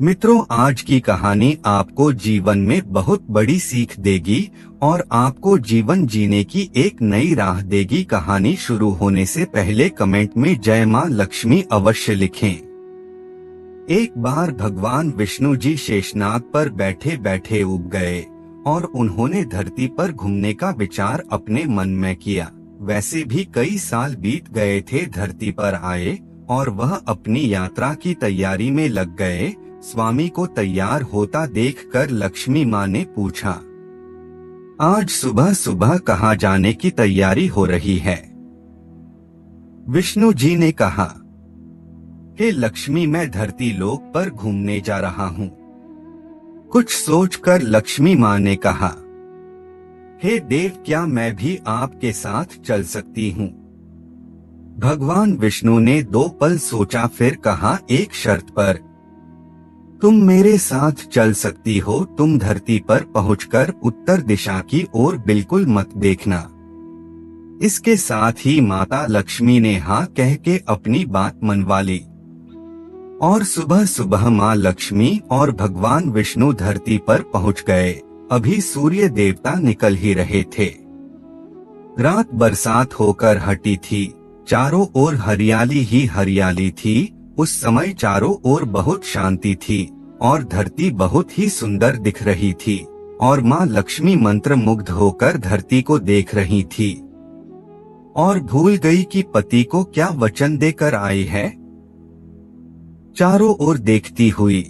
मित्रों, आज की कहानी आपको जीवन में बहुत बड़ी सीख देगी और आपको जीवन जीने की एक नई राह देगी। कहानी शुरू होने से पहले कमेंट में जय मां लक्ष्मी अवश्य लिखें। एक बार भगवान विष्णु जी शेषनाग पर बैठे बैठे उब गए और उन्होंने धरती पर घूमने का विचार अपने मन में किया। वैसे भी कई साल बीत गए थे धरती पर आए और वह अपनी यात्रा की तैयारी में लग गए। स्वामी को तैयार होता देखकर लक्ष्मी माँ ने पूछा, आज सुबह सुबह कहाँ जाने की तैयारी हो रही है? विष्णु जी ने कहा कि लक्ष्मी, मैं धरती लोक पर घूमने जा रहा हूँ। कुछ सोचकर लक्ष्मी माँ ने कहा, हे देव, क्या मैं भी आपके साथ चल सकती हूँ? भगवान विष्णु ने 2 पल सोचा, फिर कहा, एक शर्त पर। तुम मेरे साथ चल सकती हो। तुम धरती पर पहुंचकर उत्तर दिशा की ओर बिल्कुल मत देखना। इसके साथ ही माता लक्ष्मी ने हाँ कह के अपनी बात मनवा ली और सुबह सुबह माँ लक्ष्मी और भगवान विष्णु धरती पर पहुंच गए। अभी सूर्य देवता निकल ही रहे थे। रात बरसात होकर हटी थी। चारों ओर हरियाली ही हरियाली थी। उस समय चारों ओर बहुत शांति थी और धरती बहुत ही सुंदर दिख रही थी और माँ लक्ष्मी मंत्र मुग्ध होकर धरती को देख रही थी और भूल गई कि पति को क्या वचन देकर आई है। चारों ओर देखती हुई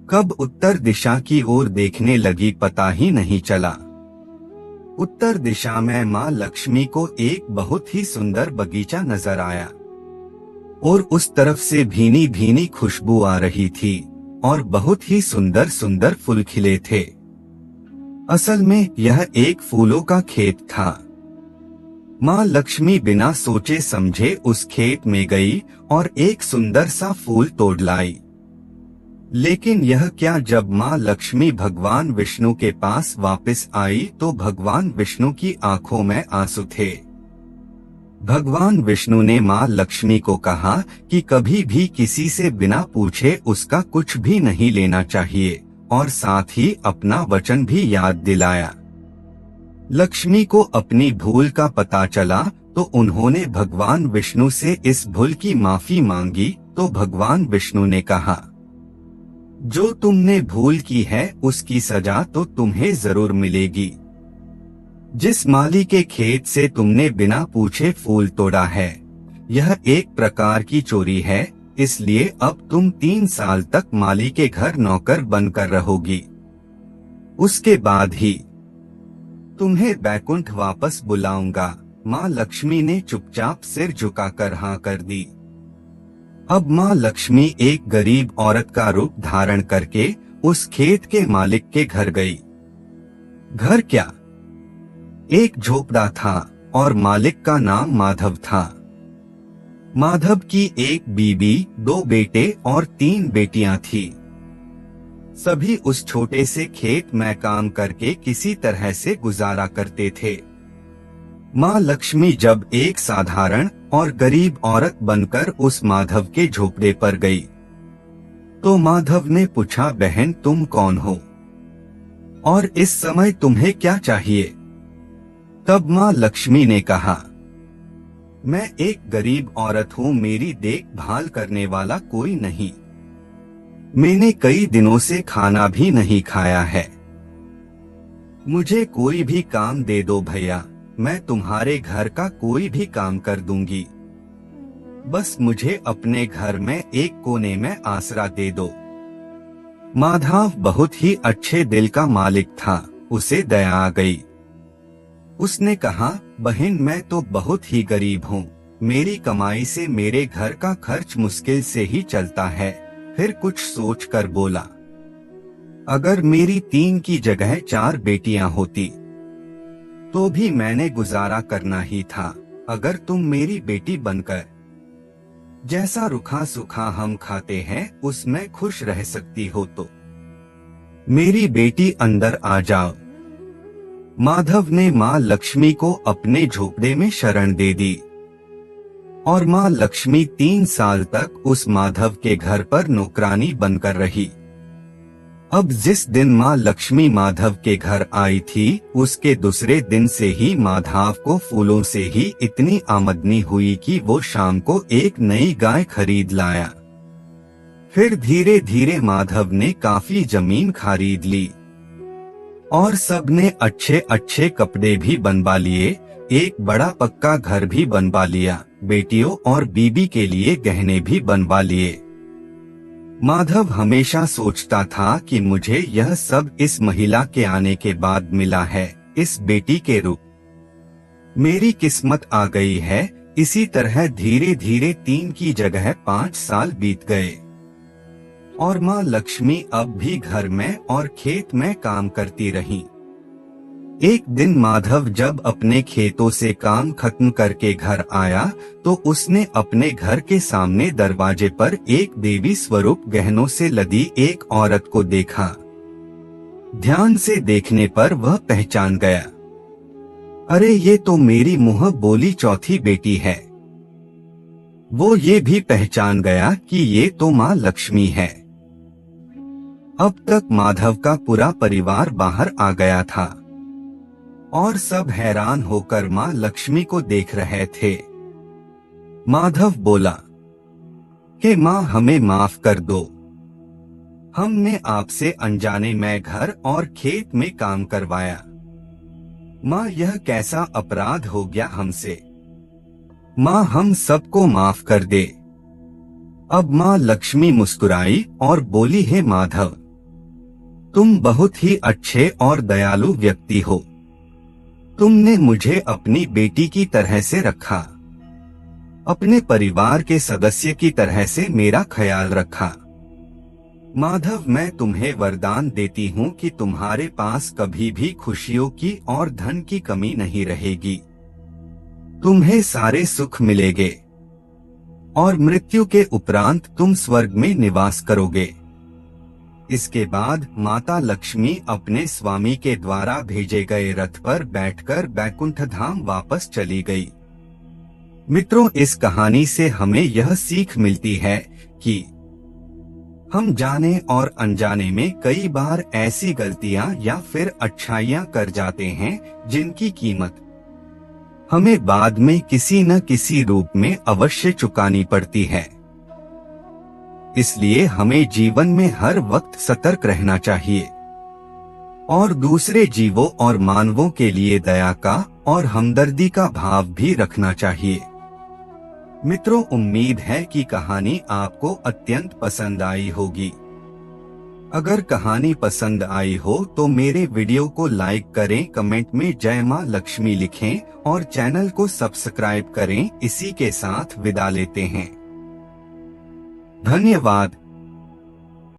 कब उत्तर दिशा की ओर देखने लगी पता ही नहीं चला। उत्तर दिशा में माँ लक्ष्मी को एक बहुत ही सुंदर बगीचा नजर आया और उस तरफ से भीनी भीनी खुशबू आ रही थी और बहुत ही सुंदर सुंदर फूल खिले थे। असल में यह एक फूलों का खेत था। माँ लक्ष्मी बिना सोचे समझे उस खेत में गई और एक सुंदर सा फूल तोड़ लाई। लेकिन यह क्या, जब माँ लक्ष्मी भगवान विष्णु के पास वापस आई तो भगवान विष्णु की आंखों में आंसू थे। भगवान विष्णु ने माँ लक्ष्मी को कहा कि कभी भी किसी से बिना पूछे उसका कुछ भी नहीं लेना चाहिए और साथ ही अपना वचन भी याद दिलाया। लक्ष्मी को अपनी भूल का पता चला तो उन्होंने भगवान विष्णु से इस भूल की माफी मांगी तो भगवान विष्णु ने कहा, जो तुमने भूल की है उसकी सजा तो तुम्हें जरूर मिलेगी। जिस माली के खेत से तुमने बिना पूछे फूल तोड़ा है, यह एक प्रकार की चोरी है, इसलिए अब तुम 3 साल तक माली के घर नौकर बनकर रहोगी। उसके बाद ही तुम्हें बैकुंठ वापस बुलाऊंगा। माँ लक्ष्मी ने चुपचाप सिर झुकाकर हाँ कर दी। अब माँ लक्ष्मी एक गरीब औरत का रूप धारण करके उस खेत के मालिक के घर गई। घर क्या, एक झोपड़ा था और मालिक का नाम माधव था। माधव की एक बीबी, 2 बेटे और 3 बेटियां थी। सभी उस छोटे से खेत में काम करके किसी तरह से गुजारा करते थे। माँ लक्ष्मी जब एक साधारण और गरीब औरत बनकर उस माधव के झोपड़े पर गई तो माधव ने पूछा, बहन तुम कौन हो और इस समय तुम्हें क्या चाहिए? तब माँ लक्ष्मी ने कहा, मैं एक गरीब औरत हूँ, मेरी देखभाल करने वाला कोई नहीं। मैंने कई दिनों से खाना भी नहीं खाया है। मुझे कोई भी काम दे दो भैया, मैं तुम्हारे घर का कोई भी काम कर दूंगी। बस मुझे अपने घर में एक कोने में आसरा दे दो। माधव बहुत ही अच्छे दिल का मालिक था, उसे दया आ गई। उसने कहा, बहन मैं तो बहुत ही गरीब हूँ, मेरी कमाई से मेरे घर का खर्च मुश्किल से ही चलता है। फिर कुछ सोचकर बोला, अगर मेरी 3 की जगह 4 बेटियां होती तो भी मैंने गुजारा करना ही था। अगर तुम मेरी बेटी बनकर जैसा रूखा सूखा हम खाते हैं उसमें खुश रह सकती हो तो मेरी बेटी अंदर आ जाओ। माधव ने माँ लक्ष्मी को अपने झोपड़े में शरण दे दी। और माँ लक्ष्मी 3 साल तक उस माधव के घर पर नौकरानी बनकर रही। अब जिस दिन माँ लक्ष्मी माधव के घर आई थी, उसके दूसरे दिन से ही माधव को फूलों से ही इतनी आमदनी हुई कि वो शाम को एक नई गाय खरीद लाया। फिर धीरे धीरे माधव ने काफी जमीन खरीद ली और सबने अच्छे अच्छे कपड़े भी बनवा लिए, एक बड़ा पक्का घर भी बनवा लिया, बेटियों और बीबी के लिए गहने भी बनवा लिए। माधव हमेशा सोचता था कि मुझे यह सब इस महिला के आने के बाद मिला है, इस बेटी के रूप। मेरी किस्मत आ गई है। इसी तरह धीरे धीरे 3 की जगह 5 साल बीत गए और माँ लक्ष्मी अब भी घर में और खेत में काम करती रही। एक दिन माधव जब अपने खेतों से काम खत्म करके घर आया तो उसने अपने घर के सामने दरवाजे पर एक देवी स्वरूप गहनों से लदी एक औरत को देखा। ध्यान से देखने पर वह पहचान गया, अरे ये तो मेरी मुंह बोली चौथी बेटी है। वो ये भी पहचान गया कि ये तो माँ लक्ष्मी है। अब तक माधव का पूरा परिवार बाहर आ गया था और सब हैरान होकर माँ लक्ष्मी को देख रहे थे। माधव बोला कि माँ हमें माफ कर दो, हमने आपसे अनजाने में घर और खेत में काम करवाया। माँ यह कैसा अपराध हो गया हमसे, माँ हम सबको माफ कर दे। अब माँ लक्ष्मी मुस्कुराई और बोली, हे माधव, तुम बहुत ही अच्छे और दयालु व्यक्ति हो। तुमने मुझे अपनी बेटी की तरह से रखा, अपने परिवार के सदस्य की तरह से मेरा ख्याल रखा। माधव मैं तुम्हें वरदान देती हूँ कि तुम्हारे पास कभी भी खुशियों की और धन की कमी नहीं रहेगी। तुम्हें सारे सुख मिलेंगे और मृत्यु के उपरांत तुम स्वर्ग में निवास करोगे। इसके बाद माता लक्ष्मी अपने स्वामी के द्वारा भेजे गए रथ पर बैठकर बैकुंठ धाम वापस चली गई। मित्रों, इस कहानी से हमें यह सीख मिलती है कि हम जाने और अनजाने में कई बार ऐसी गलतियां या फिर अच्छाइयां कर जाते हैं जिनकी कीमत हमें बाद में किसी न किसी रूप में अवश्य चुकानी पड़ती है। इसलिए हमें जीवन में हर वक्त सतर्क रहना चाहिए और दूसरे जीवों और मानवों के लिए दया का और हमदर्दी का भाव भी रखना चाहिए। मित्रों, उम्मीद है कि कहानी आपको अत्यंत पसंद आई होगी। अगर कहानी पसंद आई हो तो मेरे वीडियो को लाइक करें, कमेंट में जय मां लक्ष्मी लिखें और चैनल को सब्सक्राइब करें। इसी के साथ विदा लेते हैं। धन्यवाद।